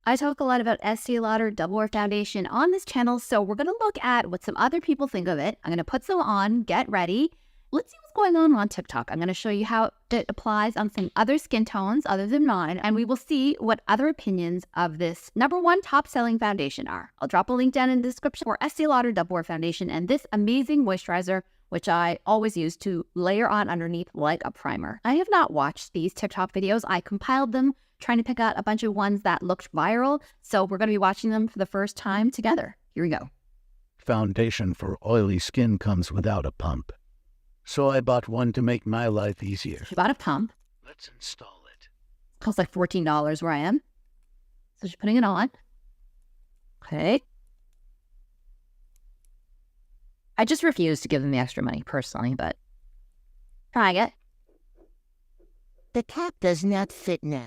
I talk a lot about Estée Lauder Double Wear Foundation on this channel, so we're going to look at what some other people think of it. I'm going to put some on, get ready. Let's see what's going on TikTok. I'm going to show you how it applies on some other skin tones other than mine, and we will see what other opinions of this #1 top-selling foundation are. I'll drop a link down in the description for Estée Lauder Double Wear Foundation and this amazing moisturizer, which I always use to layer on underneath like a primer. I have not watched these TikTok videos. I compiled them trying to pick out a bunch of ones that looked viral, so we're going to be watching them for the first time together. Here we go. Foundation for oily skin comes without a pump, so I bought one to make my life easier. She bought a pump. Let's install it. Costs like $14 where I am. So she's putting it on. Okay. I just refuse to give them the extra money personally, but trying it. The cap does not fit now.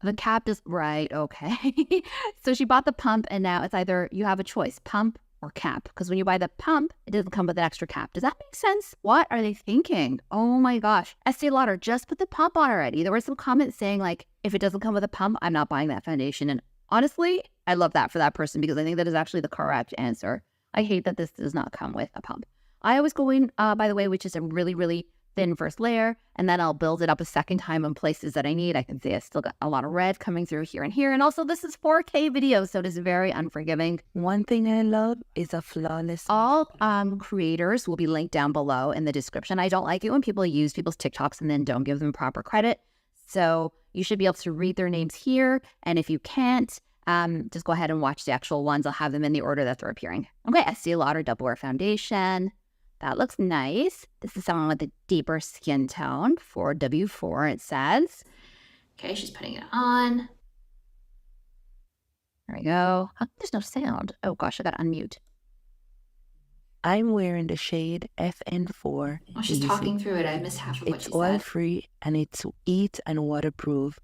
The cap is right. Okay. So she bought the pump, and now it's either you have a choice, pump or cap. Because when you buy the pump, it doesn't come with an extra cap. Does that make sense? What are they thinking? Oh my gosh. Estée Lauder, just put the pump on already. There were some comments saying like, if it doesn't come with a pump, I'm not buying that foundation. And honestly, I love that for that person because I think that is actually the correct answer. I hate that this does not come with a pump. I always go in, by the way, which is a really, really thin first layer, and then I'll build it up a second time in places that I need. I can see I still got a lot of red coming through here and here. And also this is 4K video, so it is very unforgiving. One thing I love is a flawless. All creators will be linked down below in the description. I don't like it when people use people's TikToks and then don't give them proper credit. So you should be able to read their names here. And if you can't, just go ahead and watch the actual ones. I'll have them in the order that they're appearing. Okay, Estée Lauder Double Wear Foundation. That looks nice. This is someone with a deeper skin tone for W4, it says. Okay, she's putting it on. There we go. How come there's no sound? Oh gosh, I gotta unmute. I'm wearing the shade FN4. Oh, she's talking through it. I missed half of what she It's said. oil-free and it's heat and waterproof.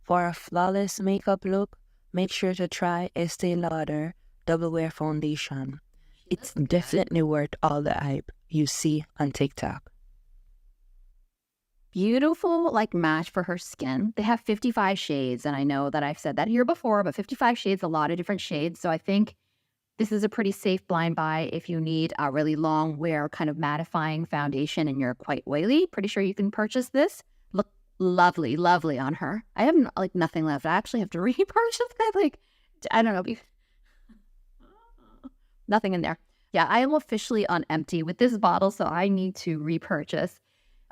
For a flawless makeup look, make sure to try Estée Lauder Double Wear Foundation. It's definitely worth all the hype you see on TikTok. Beautiful like match for her skin. They have 55 shades, and I know that I've said that here before, but 55 shades, a lot of different shades. So I think this is a pretty safe blind buy if you need a really long wear kind of mattifying foundation and you're quite oily. Pretty sure you can purchase this. Look lovely, lovely on her. I have like nothing left. I actually have to repurchase that. Like, I don't know. Nothing in there. Yeah, I am officially on empty with this bottle, so I need to repurchase.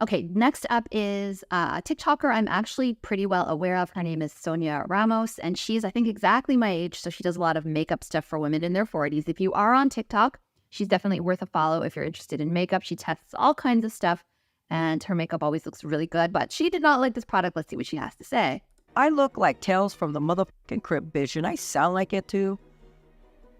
Okay, next up is a TikToker I'm actually pretty well aware of. Her name is Sonia Ramos, and she's, I think, exactly my age, so she does a lot of makeup stuff for women in their 40s. If you are on TikTok, she's definitely worth a follow if you're interested in makeup. She tests all kinds of stuff, and her makeup always looks really good, but she did not like this product. Let's see what she has to say. I look like Tales from the motherfucking Crypt, bitch, and I sound like it too.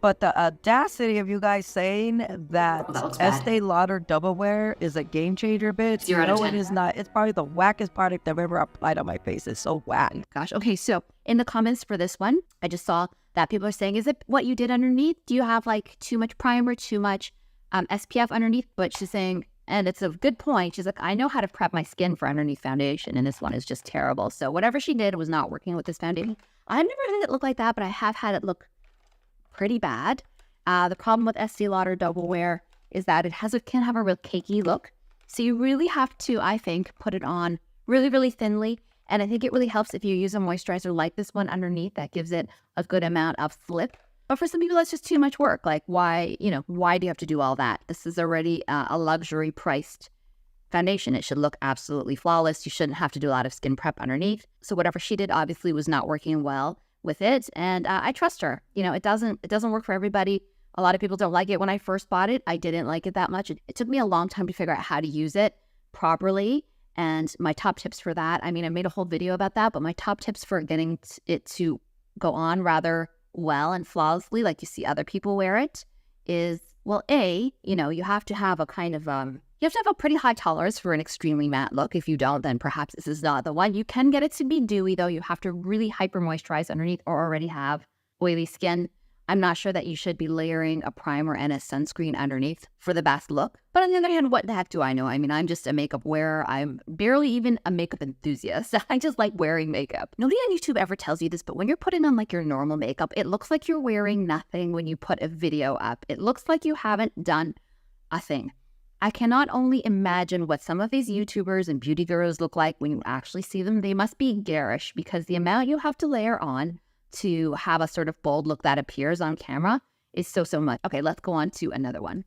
But the audacity of you guys saying that Estée Lauder Double Wear is a game changer, bitch. No, it is not. It's probably the wackest product I've ever applied on my face. It's so whack. Gosh. Okay, so in the comments for this one, I just saw that people are saying, is it what you did underneath? Do you have like too much primer, too much SPF underneath? But she's saying, and it's a good point. She's like, I know how to prep my skin for underneath foundation, and this one is just terrible. So whatever she did was not working with this foundation. I've never had it look like that, but I have had it look pretty bad. The problem with Estée Lauder Double Wear is that it can have a real cakey look. So you really have to, I think, put it on really, really thinly. And I think it really helps if you use a moisturizer like this one underneath that gives it a good amount of slip. But for some people, that's just too much work. Like, why do you have to do all that? This is already a luxury priced foundation. It should look absolutely flawless. You shouldn't have to do a lot of skin prep underneath. So whatever she did obviously was not working well with it, and I trust her. It doesn't work for everybody. A lot of people don't like it. When I first bought it, I didn't like it that much. It took me a long time to figure out how to use it properly, and my top tips for that, I mean, I made a whole video about that, but my top tips for getting it to go on rather well and flawlessly, like you see other people wear it, is, well, you have to have a kind of you have to have a pretty high tolerance for an extremely matte look. If you don't, then perhaps this is not the one. You can get it to be dewy, though. You have to really hyper moisturize underneath or already have oily skin. I'm not sure that you should be layering a primer and a sunscreen underneath for the best look. But on the other hand, what the heck do I know? I mean, I'm just a makeup wearer. I'm barely even a makeup enthusiast. I just like wearing makeup. Nobody on YouTube ever tells you this, but when you're putting on like your normal makeup, it looks like you're wearing nothing when you put a video up. It looks like you haven't done a thing. I cannot only imagine what some of these YouTubers and beauty gurus look like when you actually see them. They must be garish because the amount you have to layer on to have a sort of bold look that appears on camera is so much. Okay, let's go on to another one.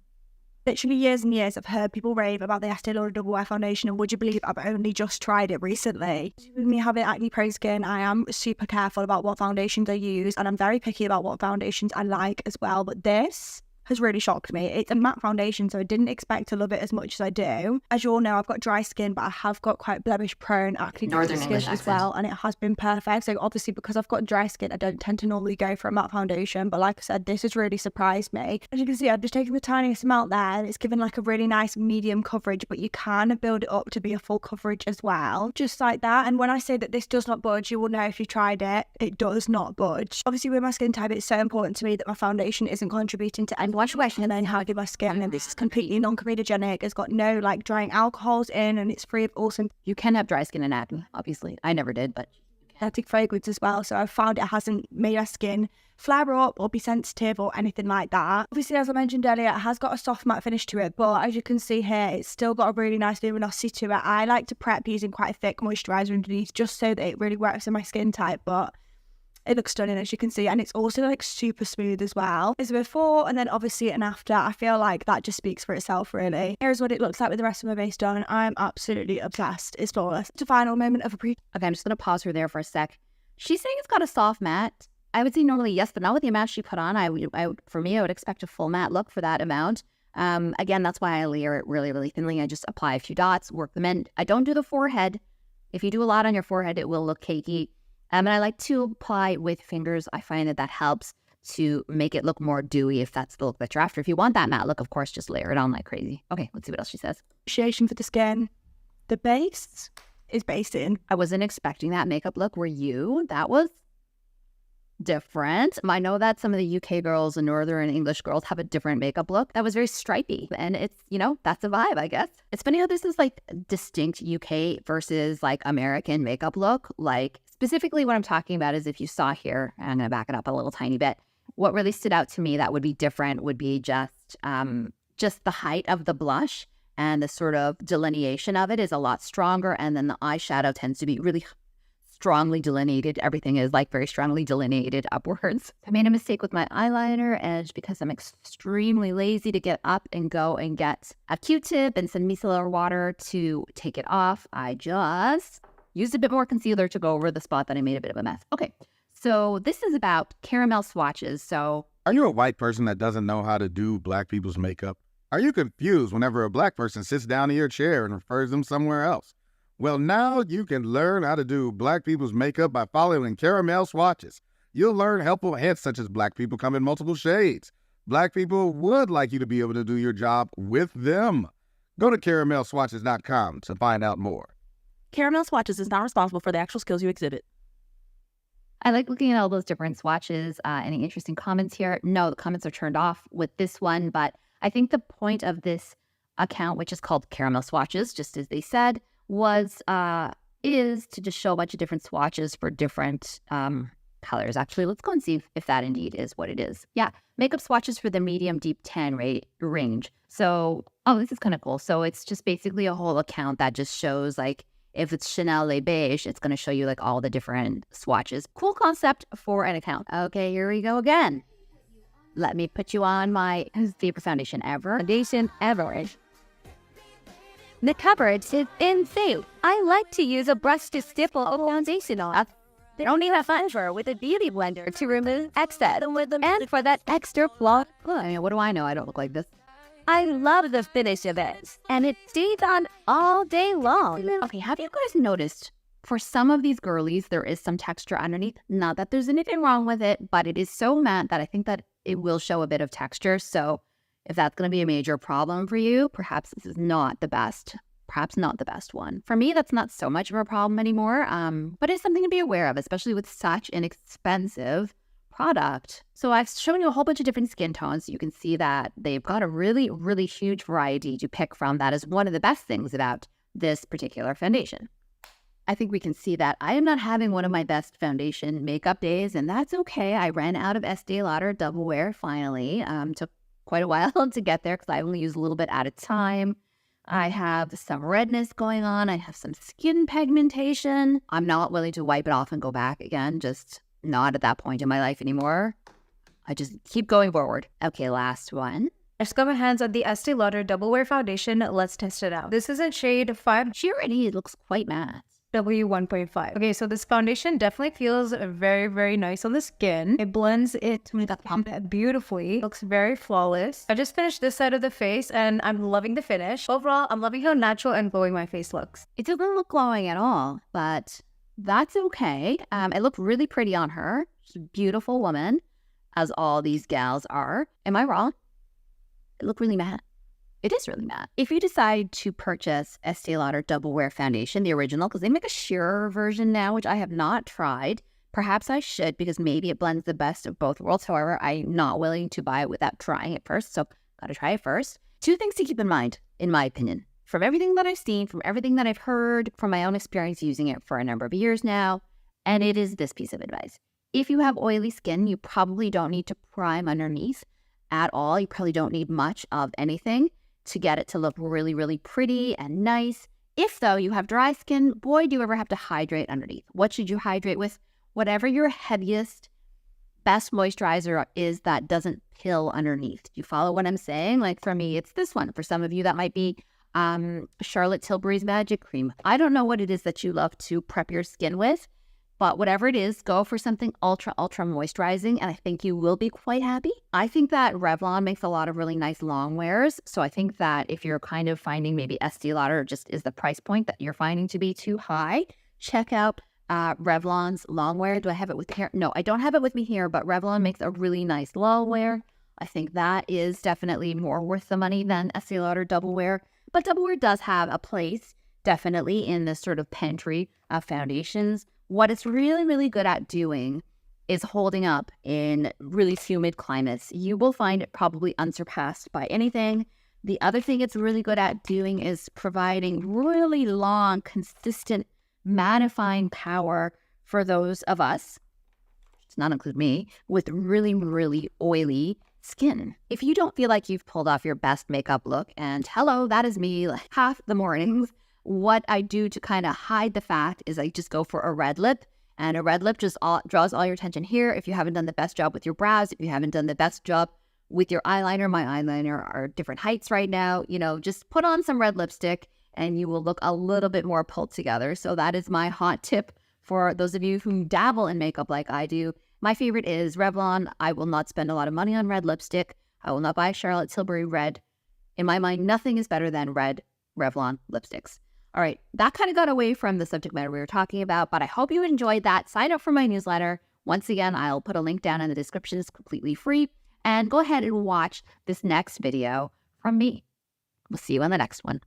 Literally years and years I've heard people rave about the Estée Lauder Double Wear Foundation, and would you believe I've only just tried it recently. With me having acne prone skin, I am super careful about what foundations I use, and I'm very picky about what foundations I like as well, but this has really shocked me. It's a matte foundation, so I didn't expect to love it as much as I do. As you all know, I've got dry skin, but I have got quite blemish prone acne Northern skin English as well, and it has been perfect. So obviously because I've got dry skin, I don't tend to normally go for a matte foundation, but like I said, this has really surprised me. As you can see, I've just taken the tiniest amount there, and it's given like a really nice medium coverage, but you can build it up to be a full coverage as well, just like that. And when I say that this does not budge, you will know if you tried it, it does not budge. Obviously with my skin type, it's so important to me that my foundation isn't contributing to any and then how I do my skin, and this is completely non-comedogenic. It's got no like drying alcohols in, and it's free of all You can have dry skin and acne, obviously. I never did, but synthetic fragrance as well. So I've found it hasn't made my skin flare up or be sensitive or anything like that. Obviously, as I mentioned earlier, it has got a soft matte finish to it, but as you can see here, it's still got a really nice luminosity to it. I like to prep using quite a thick moisturizer underneath just so that it really works in my skin type, but it looks stunning, as you can see, and it's also like super smooth as well. There's a before and then obviously an after. I feel like that just speaks for itself, really. Here's what it looks like with the rest of my base done, and I'm absolutely obsessed. It's flawless. It's a final moment of Okay, I'm just going to pause her there for a sec. She's saying it's got a soft matte. I would say normally yes, but not with the amount she put on. For me, I would expect a full matte look for that amount. Again, that's why I layer it really thinly. I just apply a few dots, work them in. I don't do the forehead. If you do a lot on your forehead, it will look cakey. And I like to apply with fingers. I find that helps to make it look more dewy if that's the look that you're after. If you want that matte look, of course, just layer it on like crazy. Okay, let's see what else she says. appreciation for the skin. The base is based in. I wasn't expecting that makeup look. Were you? That was different. I know that some of the UK girls and Northern English girls have a different makeup look. That was very stripy. And it's, that's a vibe, I guess. It's funny how this is like distinct UK versus like American makeup look. Like specifically what I'm talking about is if you saw here, and I'm going to back it up a little tiny bit. What really stood out to me that would be different would be just the height of the blush, and the sort of delineation of it is a lot stronger. And then the eyeshadow tends to be really strongly delineated. Everything is like very strongly delineated upwards. I made a mistake with my eyeliner edge because I'm extremely lazy to get up and go and get a Q-tip and some micellar water to take it off. I just used a bit more concealer to go over the spot that I made a bit of a mess. Okay, so this is about caramel swatches. So are you a white person that doesn't know how to do black people's makeup? Are you confused whenever a black person sits down in your chair and refers them somewhere else? Well, now you can learn how to do black people's makeup by following caramel swatches. You'll learn helpful hints such as black people come in multiple shades. Black people would like you to be able to do your job with them. Go to caramelswatches.com to find out more. Caramel Swatches is not responsible for the actual skills you exhibit. I like looking at all those different swatches. Any interesting comments here? No, the comments are turned off with this one, but I think the point of this account, which is called Caramel Swatches, just as they said, is to just show a bunch of different swatches for different colors. Actually, let's go and see if that indeed is what it is. Yeah, makeup swatches for the medium deep tan range. So, this is kind of cool. So it's just basically a whole account that just shows like, if it's Chanel Le Beige, it's going to show you like all the different swatches. Cool concept for an account. Okay, here we go again. Let me put you on my favorite foundation ever. The coverage is insane. I like to use a brush to stipple a foundation on. They don't need a flavor with a beauty blender to remove excess and for that extra flawed look. I mean, what do I know? I don't look like this. I love the finish of it, and it stays on all day long. Okay, have you guys noticed for some of these girlies, there is some texture underneath? Not that there's anything wrong with it, but it is so matte that I think that it will show a bit of texture. So if that's going to be a major problem for you, perhaps this is not the best. Perhaps not the best one. For me, that's not so much of a problem anymore, but it's something to be aware of, especially with such an expensive product. So I've shown you a whole bunch of different skin tones. You can see that they've got a really, really huge variety to pick from. That is one of the best things about this particular foundation. I think we can see that I am not having one of my best foundation makeup days, and that's okay. I ran out of Estée Lauder Double Wear finally. Took quite a while to get there because I only use a little bit at a time. I have some redness going on. I have some skin pigmentation. I'm not willing to wipe it off and go back again. Just not at that point in my life anymore. I just keep going forward. Okay, last one. I just got my hands on the Estee Lauder Double Wear Foundation. Let's test it out. This is in shade 5. She already looks quite matte. W1.5. Okay, so this foundation definitely feels very, very nice on the skin. It blends it with the pump beautifully. Looks very flawless. I just finished this side of the face and I'm loving the finish. Overall, I'm loving how natural and glowing my face looks. It doesn't look glowing at all, but that's okay. It looked really pretty on her. She's a beautiful woman, as all these gals are. Am I wrong? It looked really matte. It is really matte. If you decide to purchase Estée Lauder Double Wear Foundation, the original, because they make a sheerer version now, which I have not tried. Perhaps I should, because maybe it blends the best of both worlds. However, I'm not willing to buy it without trying it first, so gotta try it first. 2 things to keep in mind, in my opinion. From everything that I've seen, from everything that I've heard, from my own experience using it for a number of years now, and it is this piece of advice. If you have oily skin, you probably don't need to prime underneath at all. You probably don't need much of anything to get it to look really, really pretty and nice. If, though, you have dry skin, boy, do you ever have to hydrate underneath. What should you hydrate with? Whatever your heaviest, best moisturizer is that doesn't pill underneath. Do you follow what I'm saying? Like for me, it's this one. For some of you, that might be Charlotte Tilbury's Magic Cream. I don't know what it is that you love to prep your skin with, but whatever it is, go for something ultra, ultra moisturizing, and I think you will be quite happy. I think that Revlon makes a lot of really nice long wears, so I think that if you're kind of finding maybe Estée Lauder just is the price point that you're finding to be too high, check out Revlon's long wear. Do I have it with here? No, I don't have it with me here, but Revlon makes a really nice long wear. I think that is definitely more worth the money than Estée Lauder Double Wear, but Double Wear does have a place definitely in this sort of pantry of foundations. What it's really, really good at doing is holding up in really humid climates. You will find it probably unsurpassed by anything. The other thing it's really good at doing is providing really long, consistent mattifying power for those of us, does not include me, with really, really oily skin. If you don't feel like you've pulled off your best makeup look, and hello, that is me like half the mornings, what I do to kind of hide the fact is I just go for a red lip, and a red lip just draws all your attention here. If you haven't done the best job with your brows, if you haven't done the best job with your eyeliner, my eyeliner are different heights right now, just put on some red lipstick and you will look a little bit more pulled together. So that is my hot tip for those of you who dabble in makeup like I do. My favorite is Revlon. I will not spend a lot of money on red lipstick. I will not buy Charlotte Tilbury red. In my mind, nothing is better than red Revlon lipsticks. All right, that kind of got away from the subject matter we were talking about, but I hope you enjoyed that. Sign up for my newsletter. Once again, I'll put a link down in the description. It's completely free. And go ahead and watch this next video from me. We'll see you on the next one.